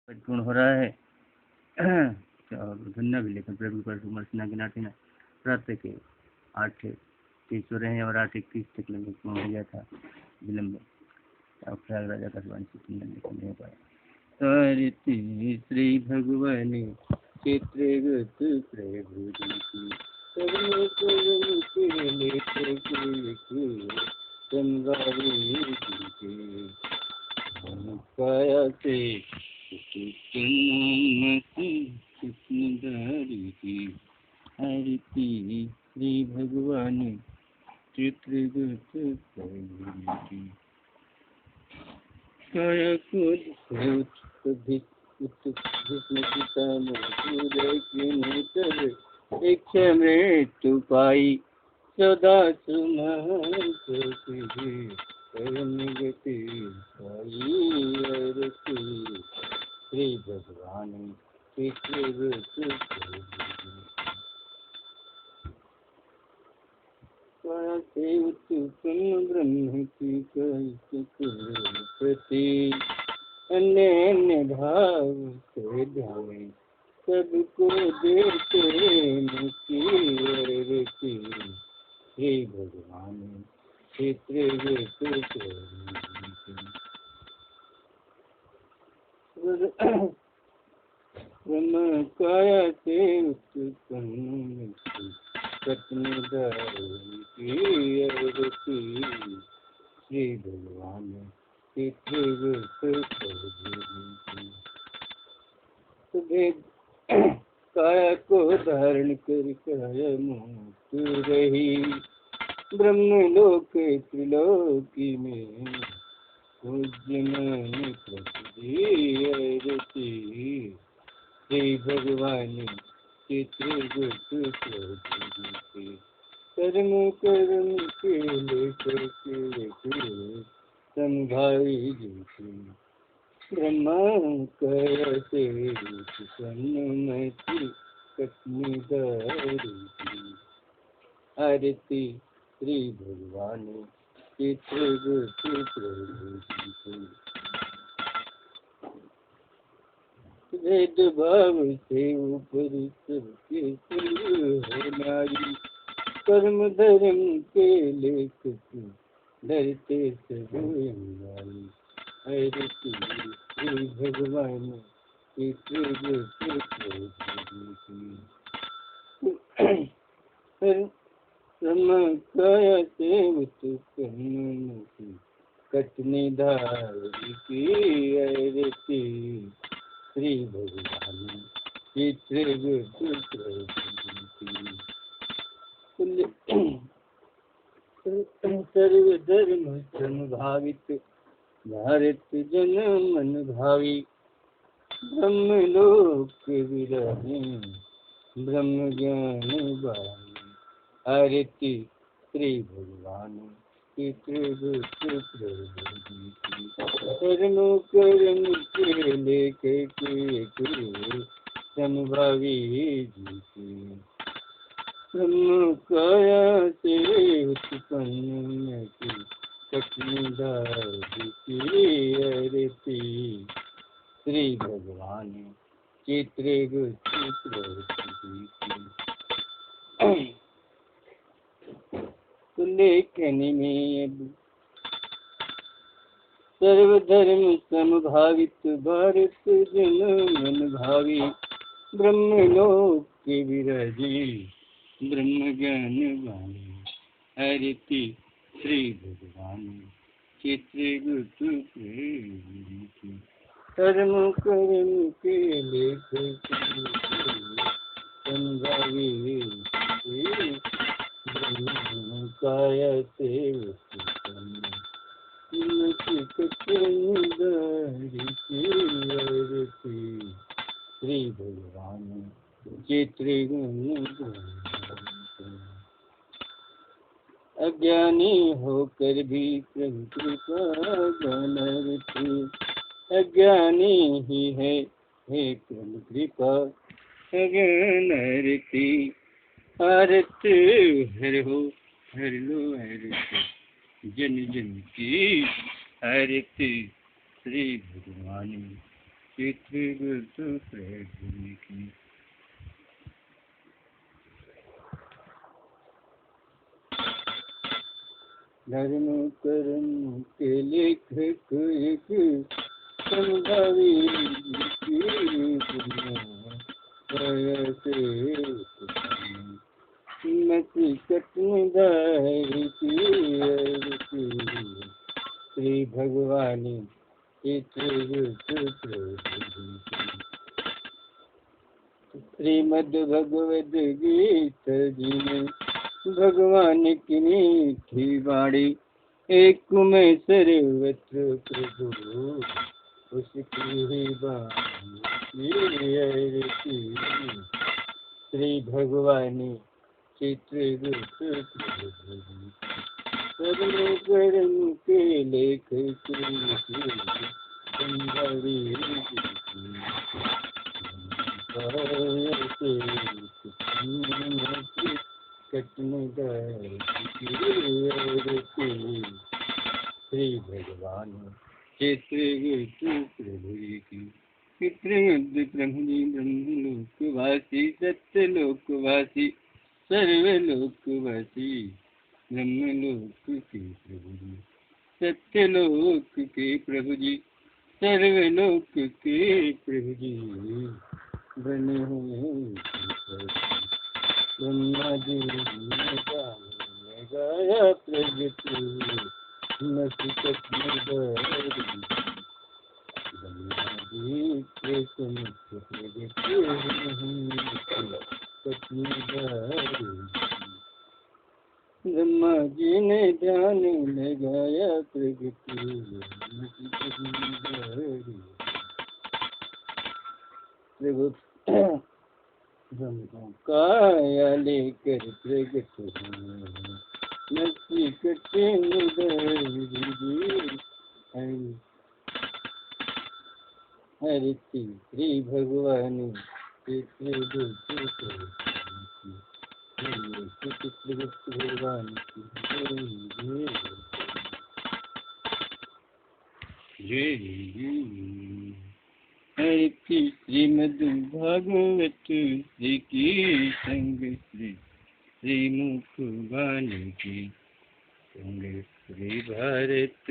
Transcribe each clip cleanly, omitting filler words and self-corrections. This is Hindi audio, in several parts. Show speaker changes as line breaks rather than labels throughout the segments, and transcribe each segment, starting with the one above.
परिपूर्ण हो रहा है। और धन्य भी लेकिन प्रभु पर मर्सना के नाते प्रातः के 8:30 हो रहे हैं और 8:31 तक लगभग हो गया था विलम्ब। अब प्रयागराज का वांछित नहीं हो पाया। श्री भगवान चित्रगुप्त प्रभु काया से हरिति श्री भगवान चित्रगुप्त प्रभु काया इच्छा मृत्यु पाई सदा श्री भगवान ब्रह्म की प्रति अन्य भाव से ध्यान सबको देते मुक्ति श्री भगवान ब्रह्म काया से उत्पन्न श्री भगवान काया को धारण कर काया मुक्त रही ब्रह्मलोक त्रिलोकी में पूज्यमान प्रसिद्धि श्री भगवान चित्रगुप्त कर्म कर्म के लेकर संभाई जीती ब्रह्मा करते सन्मति कटनीदारी आरती श्री भगवान चित्रगुप्त प्रभु भेद भाव से ऊपर सबके नारी कर्म धर्म के लेखक डरते सब नारी हरती श्री भगवान चित्रगुप्त काया से उत्पन्न कटनी धारी की आरती श्री भगवान चित्रगुप्त सर्वधर्म समभावित भारत जन मन भावी ब्रह्मलोक विराजे ब्रह्म ज्ञान बाणी आरती श्री भगवान चित्रगुप्त कर्म कर्म के लेकर समभावी जीते ब्रह्म काया से उत्पन्न कटनीदारी आरती श्री भगवान चित्रगुप्त लेखन में अब सर्वधर्म समभावित भारत जन मन भावी ब्रह्मलोक विराजे ब्रह्म ज्ञान वाणी आरती श्री भगवान चित्रगुप्त कर्म कर्म के लेखक संभावी काया से श्री भगवान चित्रगुप्त अज्ञानी होकर भी प्रभु कृपा गणरती अज्ञानी ही है हे प्रभु कृपा गणरती आरत हर हो हर लो आरत जन जन की आरती श्री भगवान चित्रगुप्त प्रभु की। धर्म कर्म के लेखक एक संभावी श्री भगवानी श्रीमद् भगवद गीत जी में भगवान की मीठी वाणी, एक में सर्वत्र प्रभु उसकी ही बाणी। श्री भगवानी चित्रगुप्त प्रभु कर्म कर्म के लेखक श्री भगवान चित्रगुप्त प्रभु की। चित्रगुप्त प्रभु जी ब्रह्मलोकवासी सत्यलोकवासी सर्वलोकवासी ब्रह्मलोक के प्रभु जी, सत्यलोक के प्रभु जी, सर्वलोक के प्रभु जी बने हुए ब्रह्मा जी ने गाया प्रगति नसिकत ब्रह्मा जी के समुख प्रगति ब्रह्मा जी ने ध्यान लगाया प्रगति प्रभु ब्रह्मा काया लेकर प्रगट नसीकट हरती श्री भगवान चित्रगुप्त भगवान की जय। हरती श्रीमद् भागवत श्री की संग श्री श्रीमुख वाणी की संग श्री भारत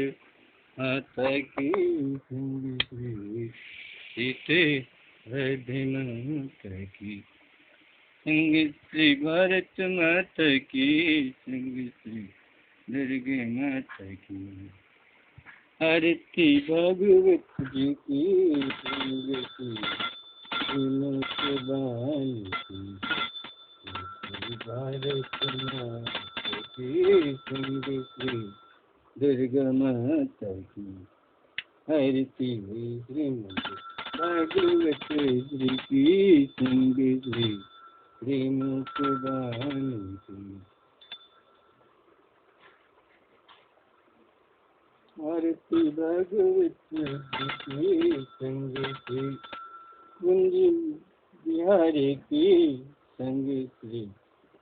माता की संग श्री सीते माता की संग श्री भारत माता की संग श्री दुर्गे माता की। आरती भागवत जी की संग श्री श्रीमुख वाणी की श्री भारत माता की संग श्री दुर्गा माता की। आरती श्रीमद् भागवत श्री की संग श्री श्रीमुख वाणी की। आरती भागवत की संग श्री कुंज बिहारी की संग श्री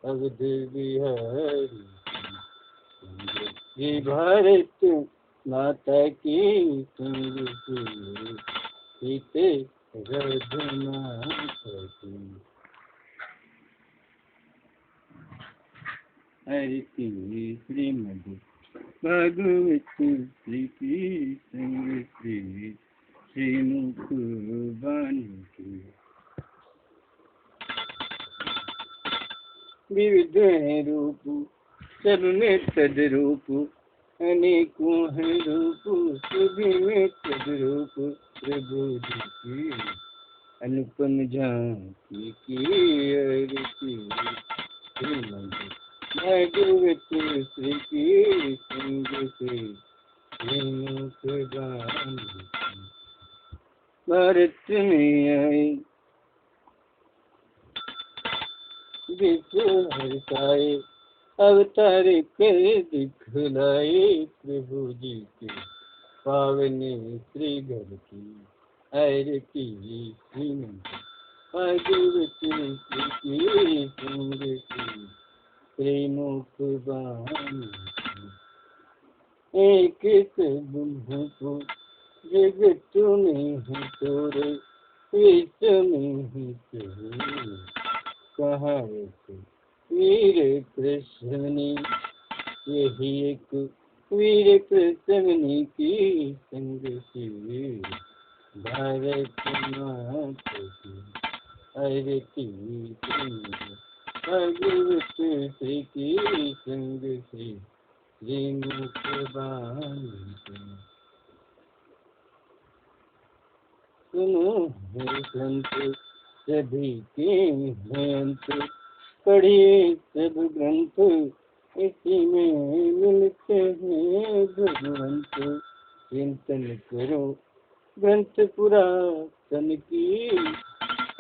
अवध बिहारी श्री भारत माता की संग श्री सीते माता की। आरती श्रीमद् भागवत श्री की संग श्री श्रीमुख वाणी की। विविध है रूप सब में तद्रूप, अनेकों है रूप सभी में तद्रूप प्रभु जी की अनुपम झांकी की। आरती श्रीमद् भागवत श्री की संग श्री श्रीमुख वाणी। भारत में आए विश्व हर्षाए अवतार कर दिखलाए प्रभु जी के पावन श्री घर की। आरती श्रीमद् भागवत श्री की संग श्री श्रीमुख वाणी। एक ब्रह्म को जगत में ही तोरे विश्व में ही तोरे कहावत वीर कृष्ण यही एक वीर कृष्ण की संग से भारत माता की आरती भगवत श्री की संग से श्रीमुख बानी सुनो हे संत सभी के अंत पढ़िए सब ग्रंथ इसी में मिलते हैं भगवंत चिंतन करो ग्रंथ पुरातन की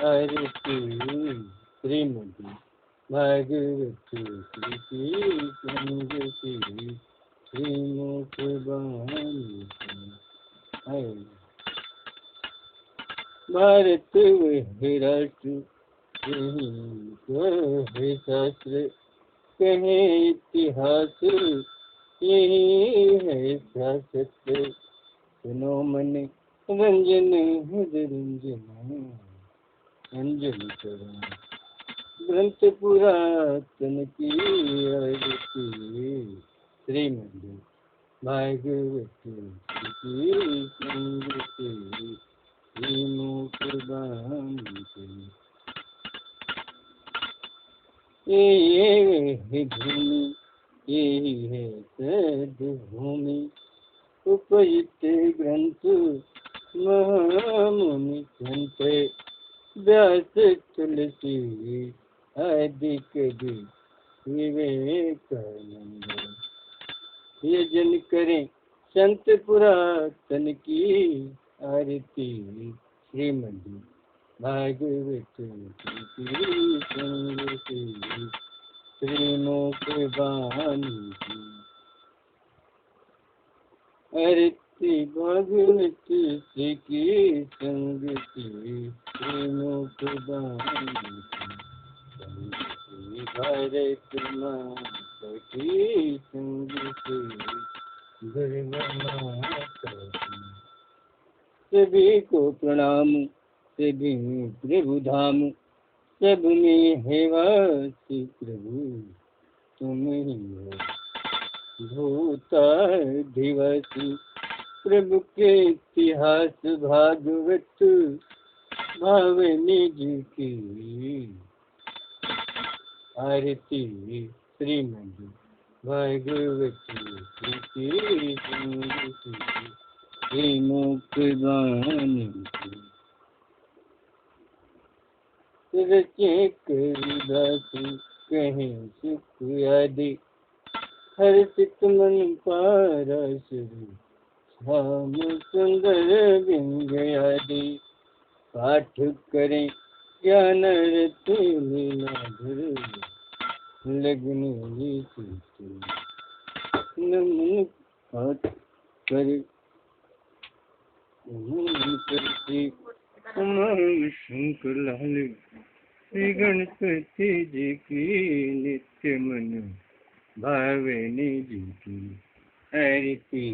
आरती श्रीमद् भागवत श्री की संग श्री श्रीमुख बानी भारत वह राष्ट्र कहे शास्त्र कहे इतिहास यही है सत्य सुनो मन रंजन हृदय रंजन अंजलि करो ग्रंथ पुरातन की आरती श्रीमद् भागवत की संग श्री श्रीमुख बानी ये भूमि यही है सद्भूमि उपयुक्त ग्रंथ महामुनि संत व्यास तुलसी आदि कवि विवेकानंद ये जन करें संत पुरातन की आरती श्रीमद् भागवत की संग श्री श्रीमुख बानी आरती भागवत श्री की संग श्री श्रीमुख बानी भारत माता की संग श्री दुर्गा माता की सभी को प्रणाम सभी प्रभु धाम सब में है वासी प्रभु तुम ही हो भूताधिवासी प्रभु के इतिहास भागवत भावनी जी की आरती श्रीमद् भागवत की संग श्रीमुख बानी रचे करिदास कहें सुख आदि हर चित मन पारसुर श्याम सुंदर बिंग आदि पाठ करें ज्ञान रति लीलाधर लगने नमन पाठ करे करती शंकर लाल श्री गणपति जी की नित्य मन भावनी जी की आरती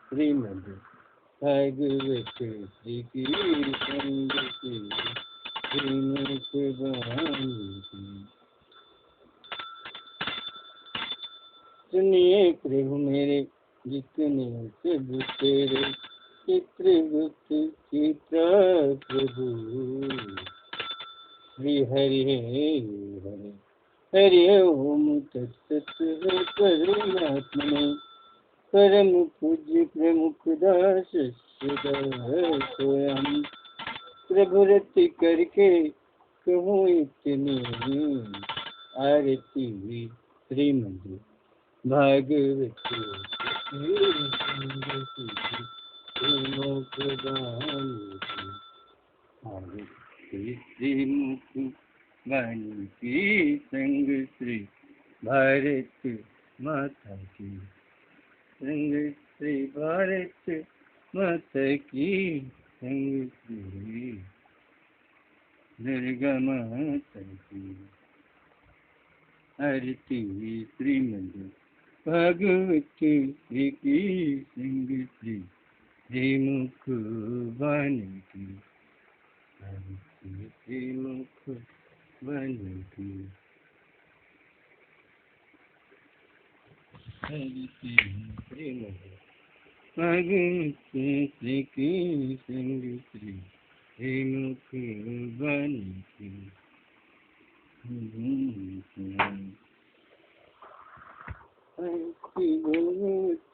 श्रीमद् भागवत श्री की संग श्रीमुख बानी सुनिए प्रभु मेरे जितने सब तेरे चित्रगुप्त चित्रा प्रभु श्री हरि हरि हरि ओम तत्सत परमात्मने परम पूज्य प्रमुख दास स्वयं प्रभु रति करके कहूँ इतनी आरती श्रीमद् भागवत श्रीमुख बानी की संग श्री भारत माता की संग श्री भारत माता की संग श्री दुर्गा माता की आरती श्रीमद् भागवत श्री की संग श्री श्रीमुख बन की श्रीमुख बन की श्री की संग श्री श्रीमुख बन की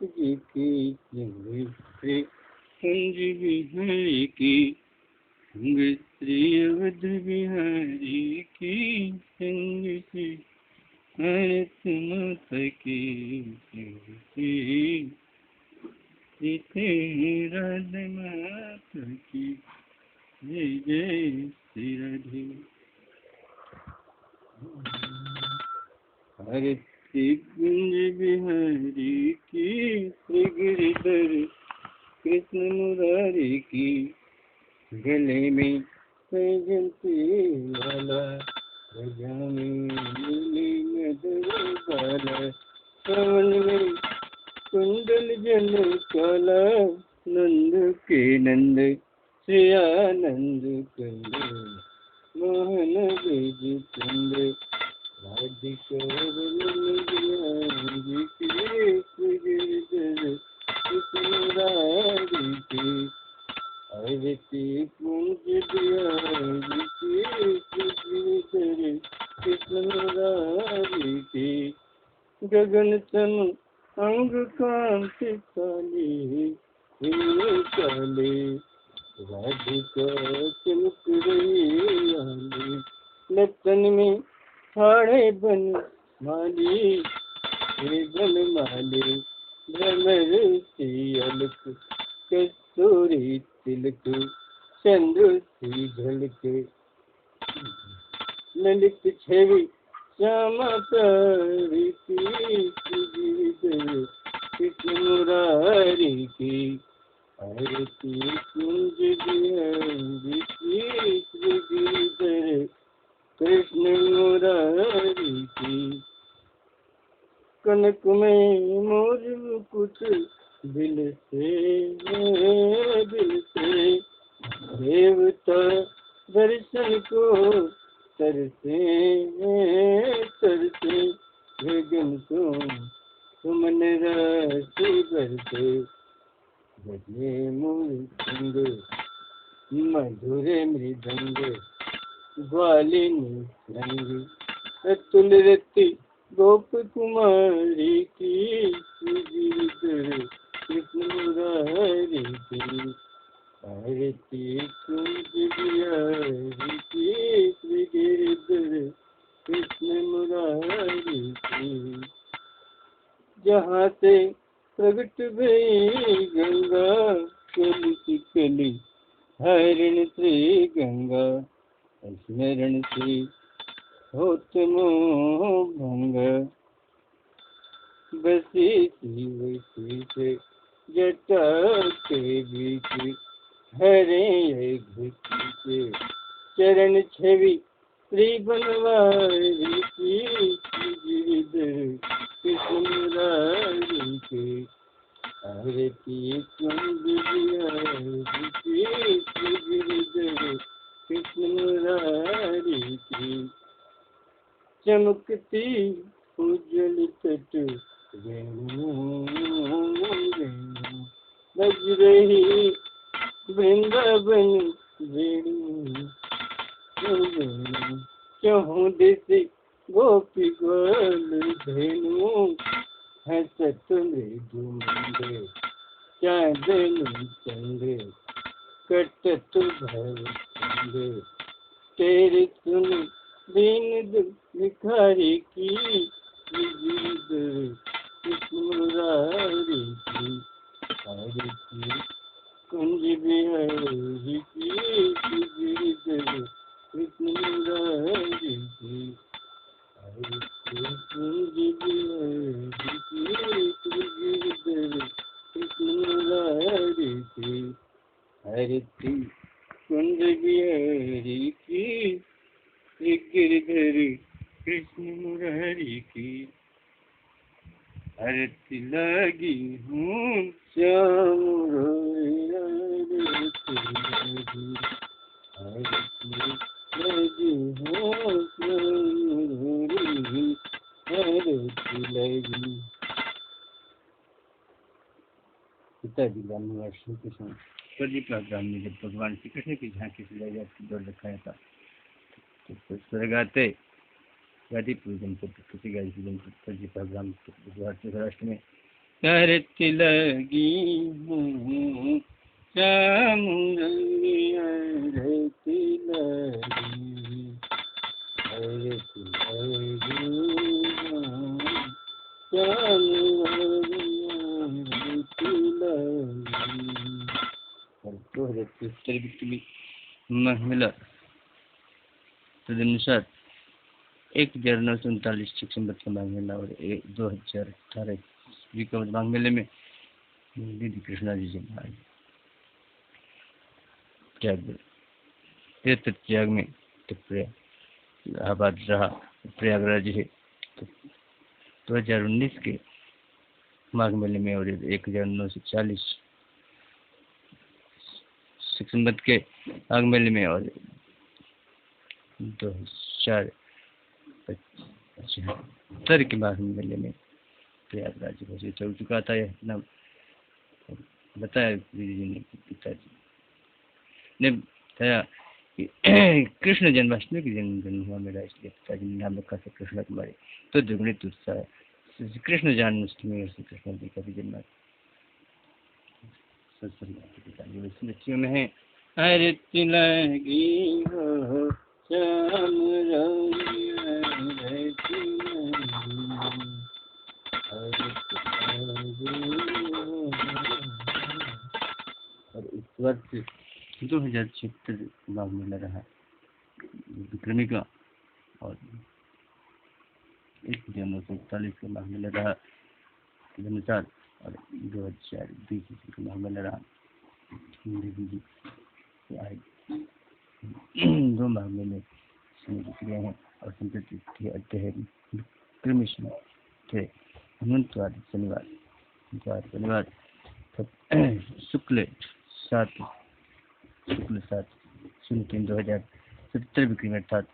जी की कुंज बिहारी की संग श्री अवध बिहारी की संग श्री भारत माता की श्री राधे माता की जय जय श्री राधे भारती कुंज बिहारी की श्री गिरिधर कृष्ण मुरारी की गले में जयंती वाला गजा में नीली नजर वाला श्रवण में कुंडल जल काला नंद के नंद श्री आनंद कंद मोहन बीज चंद राधिका बिहारी की गिरिधर कृष्ण मुरारी की आरती कुंज बिहारी की गिरिधर कृष्ण मुरारी की गगन तन अंग कांति काली काले राधिका चमक रही आली लतन में खाड़े बन माली बन माली भ्रमर सी अलक कस्तूरी तिलक चंद्र सी झलक ललित छवि श्यामा प्यारी की कृष्ण मुरारी की आरती कुंज बिहारी की श्री गिरिधर कृष्ण मुरारी की कनक में मोर मुकुट दिल से देवता दर्शन को तरसे गगन को सुमन राशि बरसे बजे मूल संग मधुरे मृदंग ग्वालिनी रंग अतुल रति गोप कुमारी की गिरिधर कृष्ण मुरारी की आरती कुंज बिहारी की श्री गिरिधर कृष्ण मुरारी की जहाँ से प्रगट भई गंगा कली कली हरिण श्री गंगा स्मरण श्री होत मोह भंग बसी वैसी से जटा के बीच हरे घुटी से चरण छवि श्री बनवारी की गिरिधर कृष्ण मुरारी की आरती कुंज बिहारी की श्री गिरिधर कृष्ण मुरारी की चमकती उज्जवल तट वेणु बज रही वृंदावन वेणु चहु दिस गोपी ग्वाल धेनु हसत मृदु मंद चांदनी चंद कटत भव चंद तेरे सुन दीन भिखारी की गिरिधर कृष्ण मुरारी की आरती कुंज बिहारी की गिरिधर कृष्ण मुरारी की आरती कुंज बिहारी की गिरिधर कृष्ण मुरारी की आरती कुंज बिहारी की गिरिधर कृष्ण मुरारी की आरती लगी हूँ श्याम पिताजी ब्राह्मण श्री कृष्ण प्रदीप राम ने जब भगवान श्री कृष्ण की झांकी सजाई जाती दौड़ रखाया था तो स्वर्गाते गादी पूजन को किसी गाय पूजन को प्रदीप राम राष्ट्र में करती लगी श्याम रहती लगी रहती लगी महिला तदनुसार 1939 शिक्षण का मांग मेला और 2018 ईस्वी का मांग मेले में दीदी कृष्णा जी से त्याग में तो इलाहाबाद रहा प्रयागराज है तो 2019 के माघ मेले में और 1940 शिक्षण के माघ मेले में और 2075 के माघ मेले में प्रयागराज घोषित हो चुका था। यह इतना बताया दीदी जी ने पिताजी ने बताया कि कृष्ण जन्माष्टमी की जन्म हुआ मेरा, इसलिए पिताजी ने नाम रखा था कृष्ण कुमारी। तो दुगुणित उत्साह कृष्ण जन्माष्टमी और श्री कृष्ण जी का भी जन्माष्टमी पिताजी में है। हरे तिलगी हो श्याम और इस वर्ष 2076 माघ मेला रहा विक्रमी का और 1941 का माघ मेला रहा अनुसार और 2020 का माघ मेला रहा। दो माघ मेले गए हैं और संतति थे हेमंतवार शनिवार शुक्ल 7/03/2077 विक्रमी अर्थात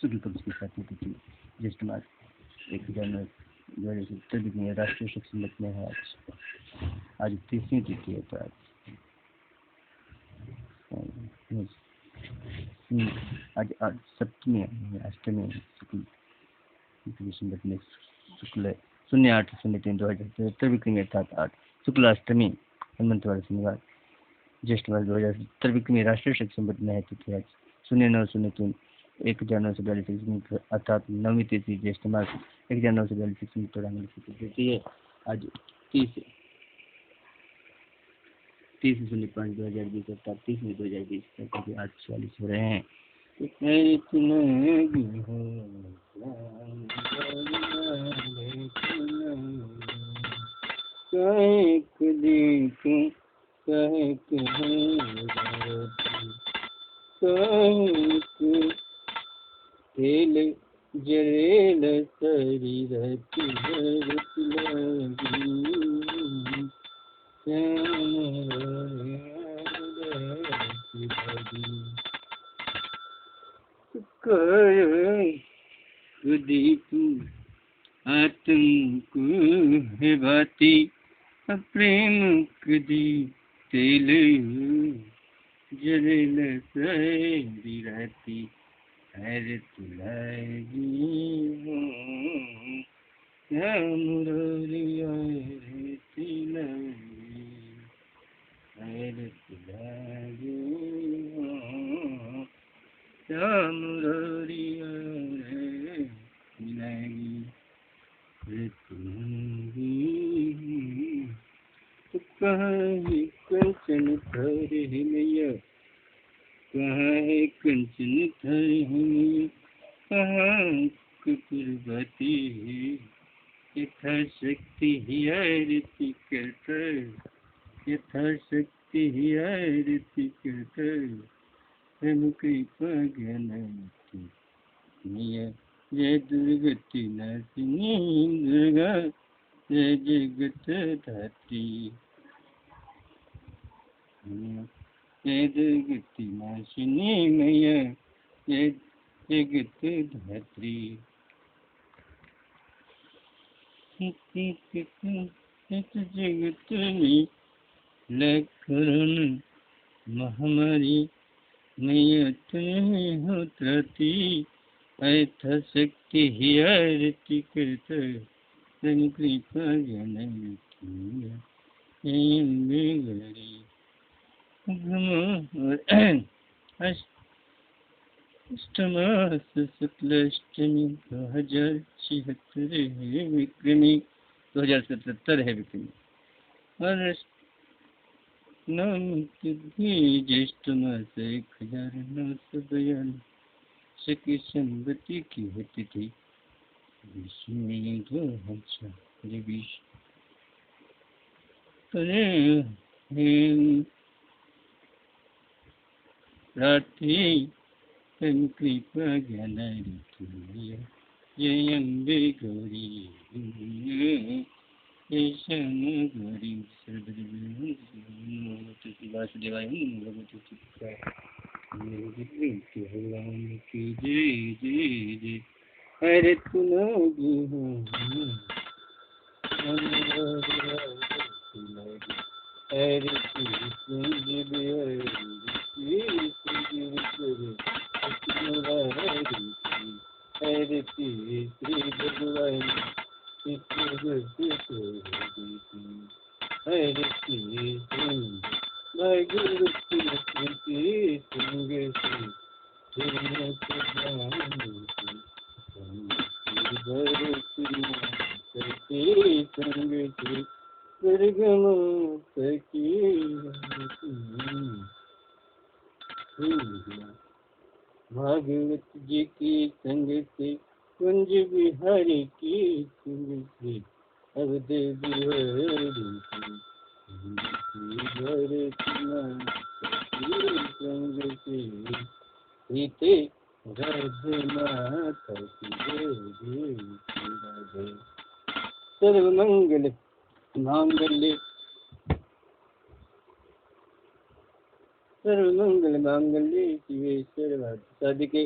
शुक्ल पक्ष की 7वीं तिथि ज्येष्ठ मास 1/9/2077 विक्रमी राष्ट्रीय शिक्षण में है। आज 30वीं तिथि है तो आज सप्तमी अष्टमी शुक्ल 08/03/2077 विक्रमी अर्थात 8 शुक्ल अष्टमी हेमंतवार शनिवार ज्येष्ठ मास 2070 विक्रमी राष्ट्रीय शिक्षण में है तिथि आज 09/02/1/942 अर्थात 9वीं तिथि ज्येष्ठ मास 1/942 तिथि है। आज 30/05/2020 अर्थात 30/02/2020 तक 8:46 हो रहे हैं। तेल जरेल शरीर दीप आत्म को है भाती प्रेम कदी तेल जरेल शरीर रहती हर तुलगी मुरारिया रहती लगी हर तुलगी मुरारिया रहती लगी हर तुलगी। तो कहाँ है कंचन थर मैया, कहाँ है कंचन थर मैया, कहाँ कुर्बती है यथाशक्ति ही आरती करता, यथाशक्ति ही आरती करता हम कृपा ज्ञानवती मैया। जय दुर्गति नाशिनी दुर्गा जय जगत धात्री। ये जगति नाशिनी मैया, ये जगत धात्री, इस जगत में लखन महामारी मैया तुम्हें हो त्राती, ऐथा शक्ति ही आरती करत तन कृपा जनन किया, हे अम्बे गौरी। अष्टमास शुक्ल अष्टमी 2076 है विक्रमी, 2077 है विक्रमी। और नवमी तिथि ज्येष्ठ मास 1992 शकी संवती की है तिथि, विष्णु 2020 रात्रि तन कृपा ज्ञान ऋतु, जय अम्बे गौरी, जय श्याम गौरी सर्वदेव वासुदेवाय भगवती चित्ता भगवान की जय जय जय। अरे तुम हरे श्री भगवान हरे श्री भगवती संग संग भागवत जी की संग से कुंज बिहारी की संग से अवध बिहारी संग से सीते माता की सर्वमंगल मांगल्य सर्वमंगल मांगल्ये शिवे सर्वार्थ साधिके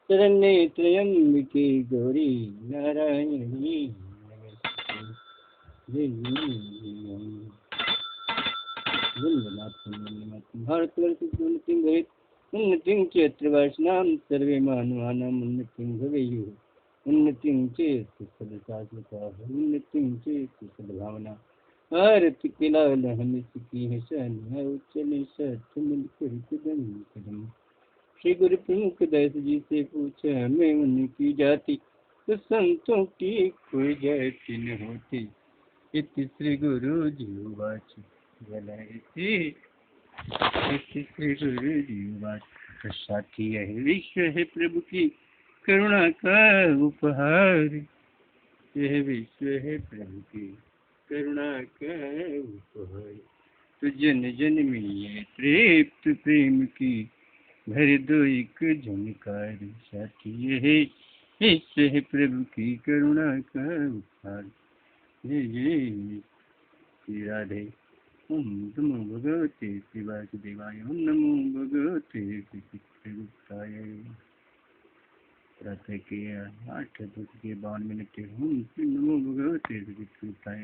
शरण्ये त्र्यंबके गौरी नारायणी भारतवर्षस्य उन्नतिं भवेत्, उन्नतिं च यत्र वासनां सर्वे मानवानाम् उन्नतिं भवेयुः, उन्नतिं चेत् सदशाश्वताः, उन्नतिं चेत् सद्भावना। आरती के लाल हम इसकी है शान, चले साथ मिलकर कदम कदम। श्री गुरु प्रमुख दास जी से पूछा मैं उनकी जाति, तो संतों की कोई जाति न होती, इति श्री गुरु जी वाच जलाए, इति श्री गुरु जी वाच। साथी यह विश्व है प्रभु की करुणा का उपहार, यह विश्व है प्रभु की करुणा का उपहार, तो जन जन में ये तृप्त प्रेम की भर दो एक झनकार। साथी यह विश्व है प्रभु की करुणा का उपहार। जय जय श्री राधे। ओम नमो भगवते श्री वासुदेवाय, ओम नमो भगवते श्री चित्रगुप्ताय। प्रातः के 8:52 ओम नमो भगवते श्री चित्रगुप्ताय।